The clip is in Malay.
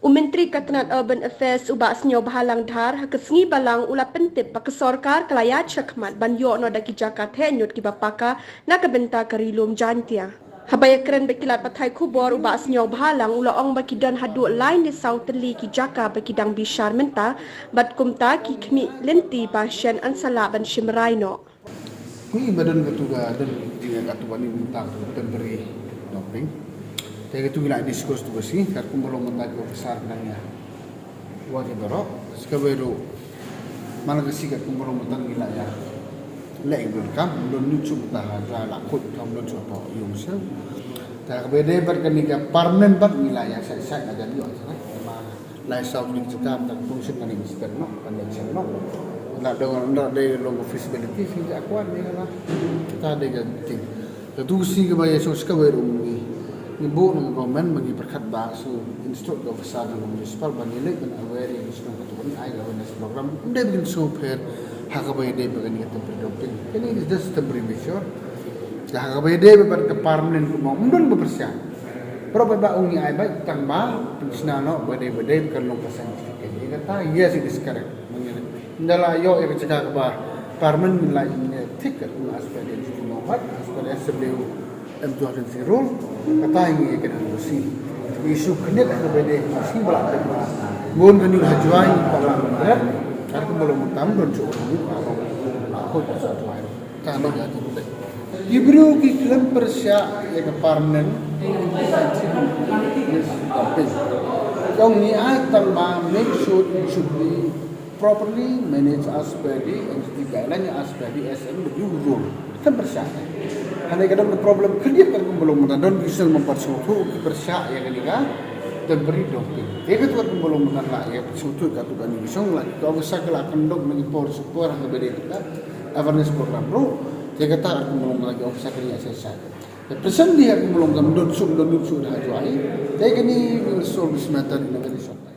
Menteri Katanat Urban Affairs ubak senyo bahalang dhar kesengi balang ula pentip pak sorkar kelaya cekmat ban yo no daki Jakarta nyut ki bapaka na kebenta karilum jantia. Habaya keren bekilat patai kubor ubak senyo bahalang ula ong baki dan hadu lain di sauteli ki Jaka baki dang bishar menta bat kumta ki kmi lenti basyan ansala ban shimraino. Kui badan ketua dan tiga ketua ini minta pemberi doping. Saya itu gila diskus tu bersih, karena belum mendapat besar nanya. Wajib berok, sekarang mana kesih karena belum mendapat gila ya. Lek belum belum lucu betah, lakut kamu lucu apa yang sel. Tak beda berkenika parmen ber wilayah saya ada dia sana. Lai sau ni kita tak fungsi mana mister no, pandai no. Nak dengan logo feasibility sih akuan ni lah. Kita ada ganti. Tentu sih kebaya sekarang Ibu ng government bagi berkat bahasa Institut of Fasada Municipal banilik dan aware yang sudah ketuan ay awareness program hindi begin super hakabay day bagani ito predoping kini is just temporary measure hakabay day bebar ke permanent mo undon bepersia pero ba ungi ay ba tamba pinsinano bade kalong scientific jadi kata yes it is correct ndala yo e cakap ba permanent nilai ticket aspek itu nomor aspek SBU M200 rule kata ini kena bersih isu kena tak berbeza bersih belakang mohon kini hajuai kalau berat karena belum tahu dan cukup aku tak hajuai kalau jadi betul diberi iklan persya yang permanen yang ni tambah make sure it should be properly managed as per the entity guideline as per the SM rule kan persya. Hanya kadang problem kerja kan belum dan bisa mempersuatu persya yang ini kan dan beri doping. Jika tu kan belum lah ya persuatu katu kan ini song lah. Kau bisa kelakan dok mengipor support yang berbeda kita awareness program bro. Jika tak kan belum lagi ofisa kerja saya. Present dia kan belum kan don sum dah jual. Jadi ini will solve this matter in a very short time.